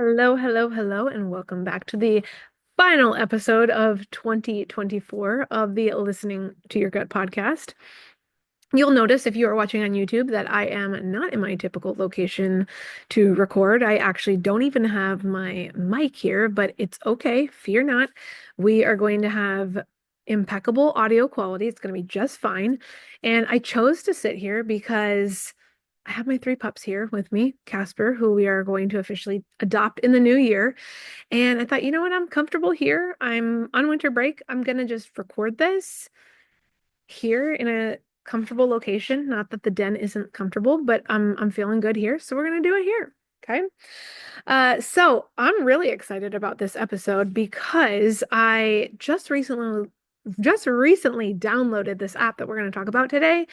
Hello, hello, hello, and welcome back to the final episode of 2024 of the Listening to Your Gut podcast. You'll notice if you are watching on YouTube that I am not in my typical location to record. I actually don't even have my mic here, but it's okay. Fear not. We are going to have impeccable audio quality. It's going to be just fine. And I chose to sit here because I have my three pups here with me, Casper, who we are going to officially adopt in the new year. And I thought, you know what? I'm comfortable here. I'm on winter break. I'm gonna just record this here in a comfortable location. Not that the den isn't comfortable, but I'm feeling good here, so we're gonna do it here. Okay. So I'm really excited about this episode because I just recently downloaded this app that we're going to talk about today.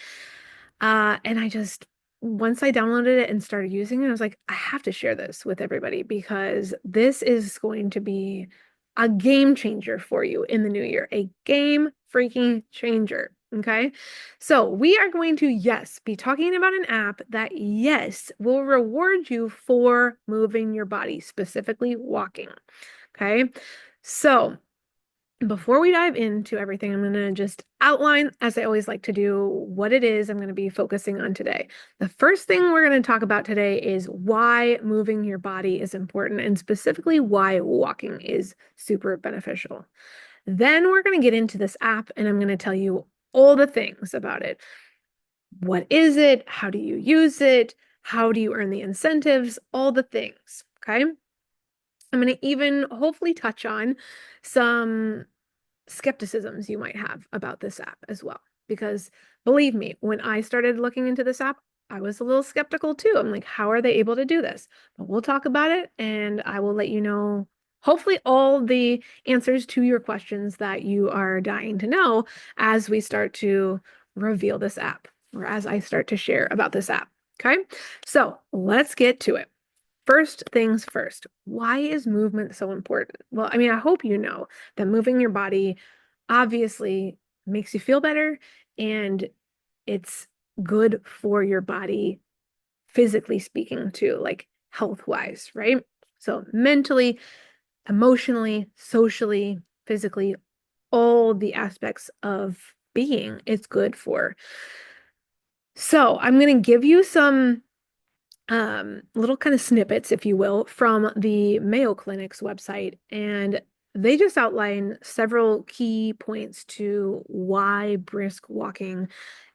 And once I downloaded it and started using it, I was like, I have to share this with everybody because this is going to be a game changer for you in the new year, a game freaking changer. Okay. So we are going to, yes, be talking about an app that, yes, will reward you for moving your body, specifically walking. Okay. So before we dive into everything, I'm going to just outline, as I always like to do, what it is I'm going to be focusing on today. The first thing we're going to talk about today is why moving your body is important, and specifically why walking is super beneficial. Then we're going to get into this app, and I'm going to tell you all the things about it. What is it? How do you use it? How do you earn the incentives? All the things. Okay. I'm going to even hopefully touch on some skepticisms you might have about this app as well. Because believe me, when I started looking into this app, I was a little skeptical too. I'm like, how are they able to do this? But we'll talk about it and I will let you know, hopefully, all the answers to your questions that you are dying to know as we start to reveal this app or as I start to share about this app. Okay, so let's get to it. First things first, why is movement so important? Well, I mean, I hope you know that moving your body obviously makes you feel better and it's good for your body, physically speaking, too, like health wise, right? So, mentally, emotionally, socially, physically, all the aspects of being it's good for. So, I'm going to give you some little kind of snippets, if you will, from the Mayo Clinic's website. And they just outline several key points to why brisk walking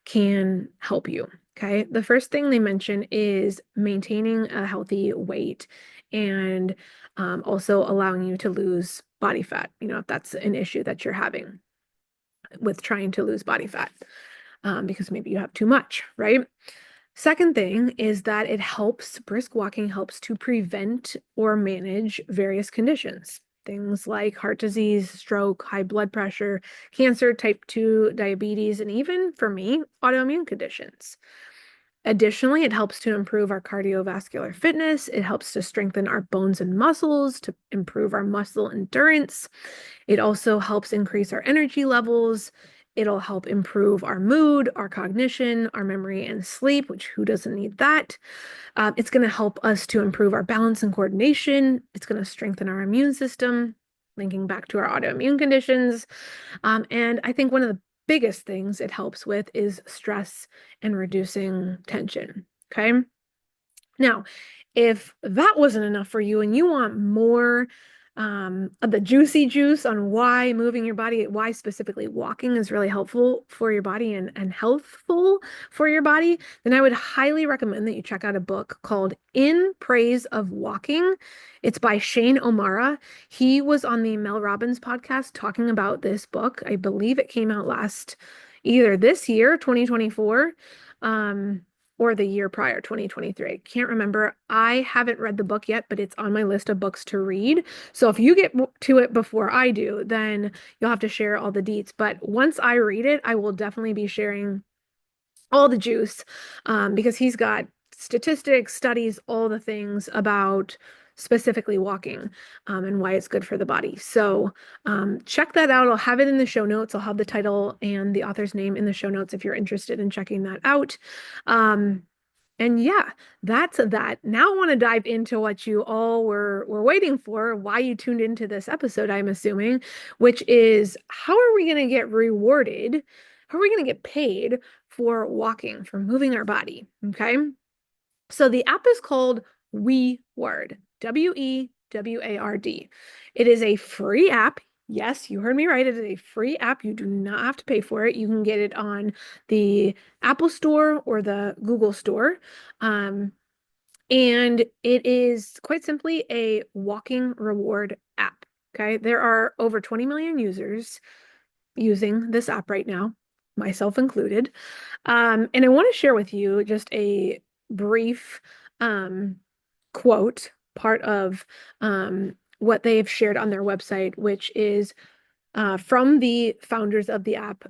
can help you. Okay. The first thing they mention is maintaining a healthy weight and also allowing you to lose body fat, if that's an issue that you're having with trying to lose body fat, because maybe you have too much, right? Second thing is that brisk walking helps to prevent or manage various conditions. Things like heart disease, stroke, high blood pressure, cancer, type 2 diabetes, and even for me, autoimmune conditions. Additionally, it helps to improve our cardiovascular fitness. It helps to strengthen our bones and muscles, to improve our muscle endurance. It also helps increase our energy levels. It'll help improve our mood, our cognition, our memory, and sleep, which who doesn't need that? It's going to help us to improve our balance and coordination. It's going to strengthen our immune system, linking back to our autoimmune conditions. And I think one of the biggest things it helps with is stress and reducing tension. Okay. Now, if that wasn't enough for you and you want more of the juicy juice on why moving your body, why specifically walking is really helpful for your body and healthful for your body, then I would highly recommend that you check out a book called In Praise of Walking. It's by Shane O'Mara. He was on the Mel Robbins podcast talking about this book. I believe it came out either this year, 2024, or the year prior, 2023. Can't remember. I haven't read the book yet, but it's on my list of books to read. So if you get to it before I do, then you'll have to share all the deets. But once I read it, I will definitely be sharing all the juice, because he's got statistics, studies, all the things about specifically walking, and why it's good for the body. So check that out. I'll have it in the show notes. I'll have the title and the author's name in the show notes if you're interested in checking that out. And yeah, that's that. Now I want to dive into what you all were waiting for, why you tuned into this episode, I'm assuming, which is how are we going to get rewarded? How are we going to get paid for walking, for moving our body? Okay. So the app is called WeWard, WeWard. It is a free app. Yes, you heard me right. It is a free app. You do not have to pay for it. You can get it on the Apple Store or the Google Store. Um, and it is quite simply a walking reward app. Okay. There are over 20 million users using this app right now, myself included. And I want to share with you just a brief quote, part of what they've shared on their website, which is from the founders of the app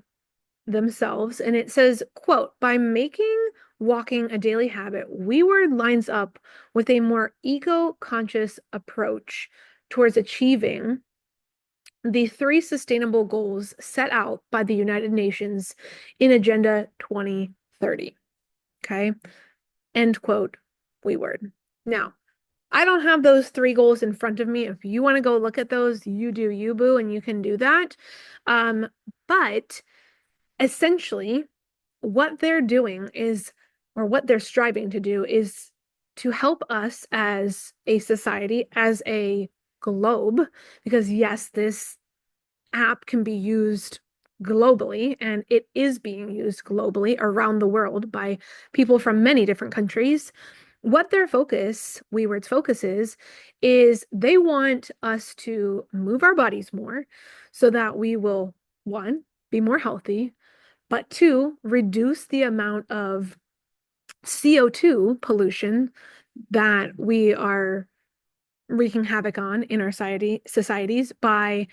themselves. And it says, quote, by making walking a daily habit, WeWord lines up with a more eco-conscious approach towards achieving the three sustainable goals set out by the United Nations in Agenda 2030. Okay. End quote, WeWord. Now, I don't have those three goals in front of me. If you want to go look at those, you do you, boo, and you can do that. But essentially, what they're doing is, or what they're striving to do is to help us as a society, as a globe, because yes, this app can be used globally, and it is being used globally around the world by people from many different countries. What their focus, WeWord's focus is they want us to move our bodies more so that we will, one, be more healthy, but two, reduce the amount of CO2 pollution that we are wreaking havoc on in our societies by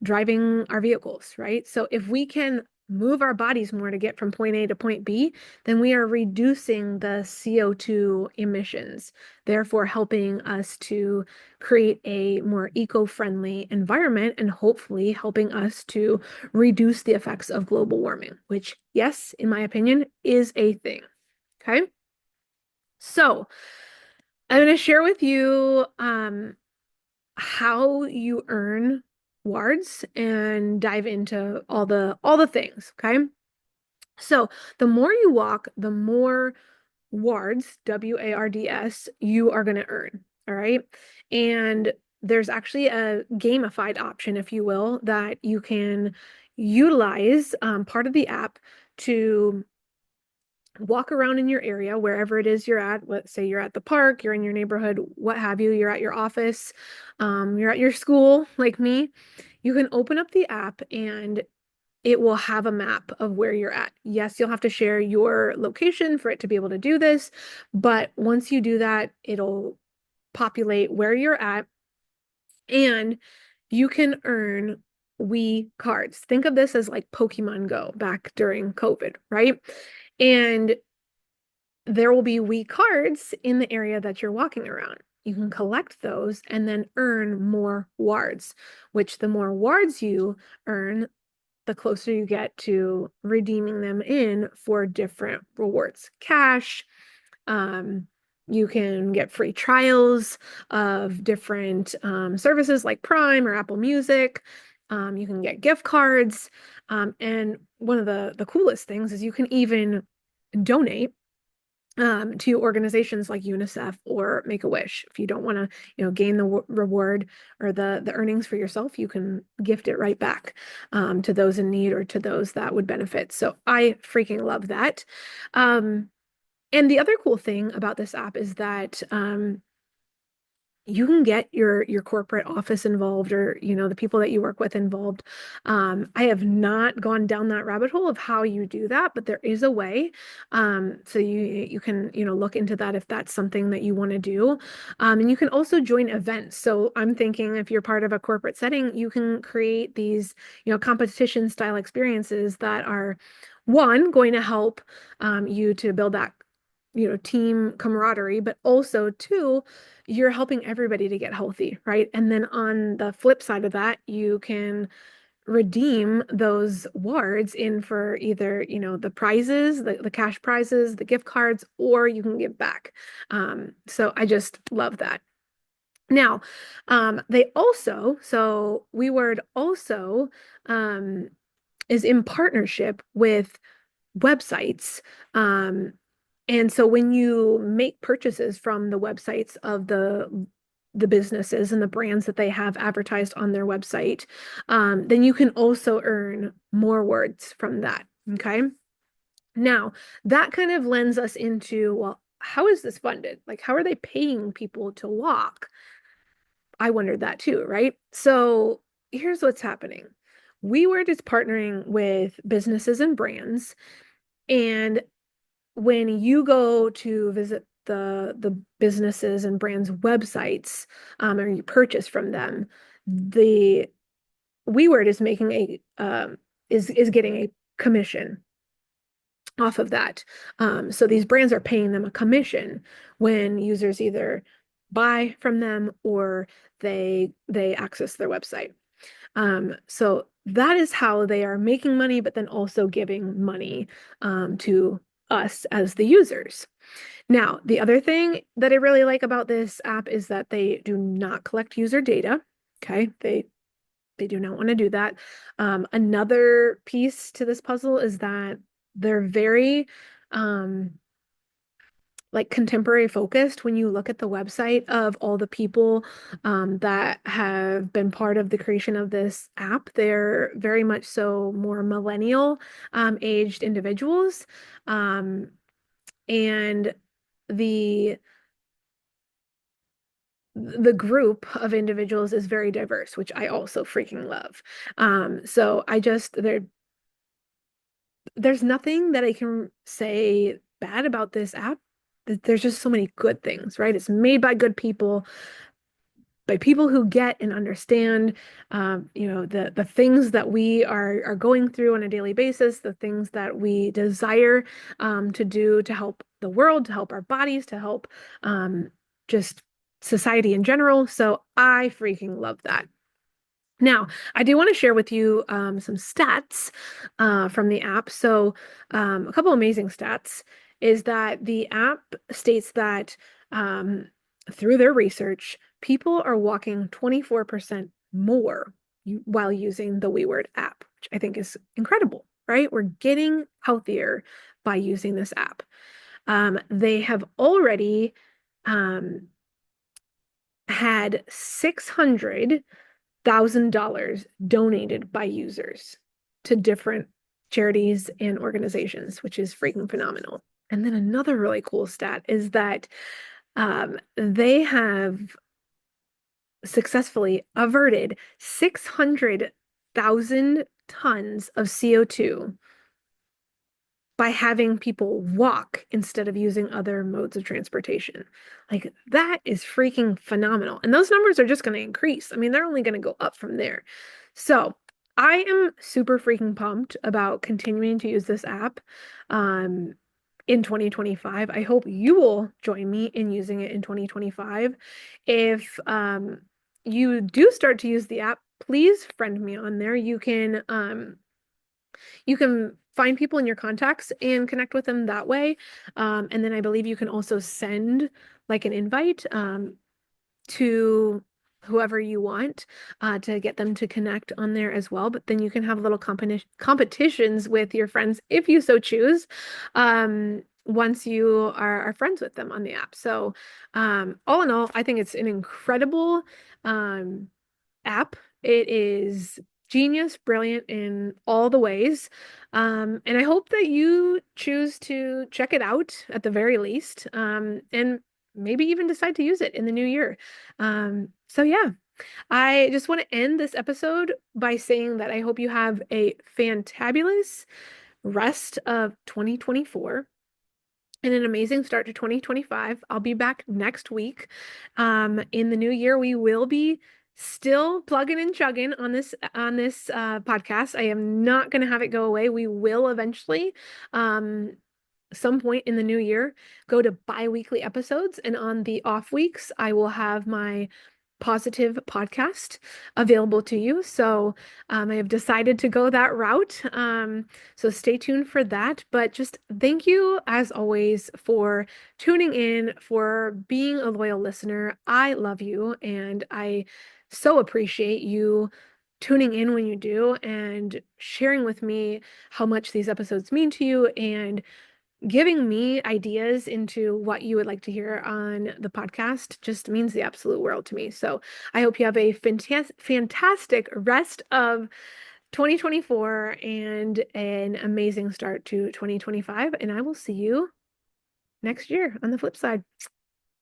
driving our vehicles, right? So if we can move our bodies more to get from point A to point B, then we are reducing the CO2 emissions, therefore helping us to create a more eco-friendly environment and hopefully helping us to reduce the effects of global warming, which, yes, in my opinion, is a thing. Okay. So I'm going to share with you how you earn wards and dive into all the things, okay? So, the more you walk, the more wards, WARDS, you are going to earn, all right? And there's actually a gamified option, if you will, that you can utilize part of the app to walk around in your area, wherever it is you're at. Let's say you're at the park, you're in your neighborhood, what have you, you're at your office, you're at your school, like me. You can open up the app and it will have a map of where you're at. Yes, you'll have to share your location for it to be able to do this, but once you do that, it'll populate where you're at and you can earn Wii cards. Think of this as like Pokemon Go back during COVID, right? And there will be Wii cards in the area that you're walking around. You can collect those and then earn more wards, which the more wards you earn, the closer you get to redeeming them in for different rewards. Cash, you can get free trials of different services like Prime or Apple Music. You can get gift cards. And one of the coolest things is you can even donate to organizations like UNICEF or Make-A-Wish. If you don't want to, gain the reward or the earnings for yourself, you can gift it right back to those in need or to those that would benefit. So I freaking love that. And the other cool thing about this app is that you can get your corporate office involved or the people that you work with involved. I have not gone down that rabbit hole of how you do that, but there is a way. So you can look into that if that's something that you want to do. And you can also join events. So I'm thinking if you're part of a corporate setting, you can create these competition style experiences that are one going to help you to build that team camaraderie, but also two, you're helping everybody to get healthy, right? And then on the flip side of that, you can redeem those wards in for either, the prizes, the cash prizes, the gift cards, or you can give back. So I just love that. Now, WeWord also is in partnership with websites. And so when you make purchases from the websites of the businesses and the brands that they have advertised on their website, then you can also earn more words from that. Okay. Now, that kind of lends us into, well, how is this funded? Like, how are they paying people to walk? I wondered that too, right? So here's what's happening. WeWord is partnering with businesses and brands, and when you go to visit the businesses and brands websites, or you purchase from them, the WeWord is making is getting a commission off of that. So these brands are paying them a commission when users either buy from them or they access their website. So that is how they are making money, but then also giving money to us as the users. Now, the other thing that I really like about this app is that they do not collect user data. Okay, they do not want to do that. Another piece to this puzzle is that they're very like contemporary focused. When you look at the website of all the people that have been part of the creation of this app, they're very much so more millennial aged individuals. And the the group of individuals is very diverse, which I also freaking love. So I just there's nothing that I can say bad about this app. There's just so many good things, right? It's made by good people, by people who get and understand, the things that we are going through on a daily basis, the things that we desire to do to help the world, to help our bodies, to help just society in general. So I freaking love that. Now, I do want to share with you some stats from the app. So, a couple amazing stats is that the app states that through their research, people are walking 24% more while using the WeWord app, which I think is incredible, right? We're getting healthier by using this app. They have already um, had 600,000 donated by users to different charities and organizations, which is freaking phenomenal. And then another really cool stat is that they have successfully averted 600,000 tons of CO2 by having people walk instead of using other modes of transportation. Like that is freaking phenomenal. And those numbers are just going to increase. I mean, they're only going to go up from there. So I am super freaking pumped about continuing to use this app in 2025. I hope you will join me in using it in 2025. If you do start to use the app, please friend me on there. You can find people in your contacts and connect with them that way. And then I believe you can also send like an invite to whoever you want to get them to connect on there as well. But then you can have little competitions with your friends if you so choose. Once you are friends with them on the app. So, all in all, I think it's an incredible app. It is genius, brilliant in all the ways. And I hope that you choose to check it out at the very least, and maybe even decide to use it in the new year. So yeah, I just want to end this episode by saying that I hope you have a fantabulous rest of 2024 and an amazing start to 2025. I'll be back next week. In the new year, we will be still plugging and chugging on this podcast. I am not going to have it go away. We will eventually, some point in the new year, go to bi-weekly episodes, and on the off weeks, I will have my positive podcast available to you. So I have decided to go that route. So stay tuned for that. But just thank you, as always, for tuning in, for being a loyal listener. I love you, and I so appreciate you tuning in when you do and sharing with me how much these episodes mean to you and giving me ideas into what you would like to hear on the podcast just means the absolute world to me. So I hope you have a fantastic rest of 2024 and an amazing start to 2025. And I will see you next year on the flip side.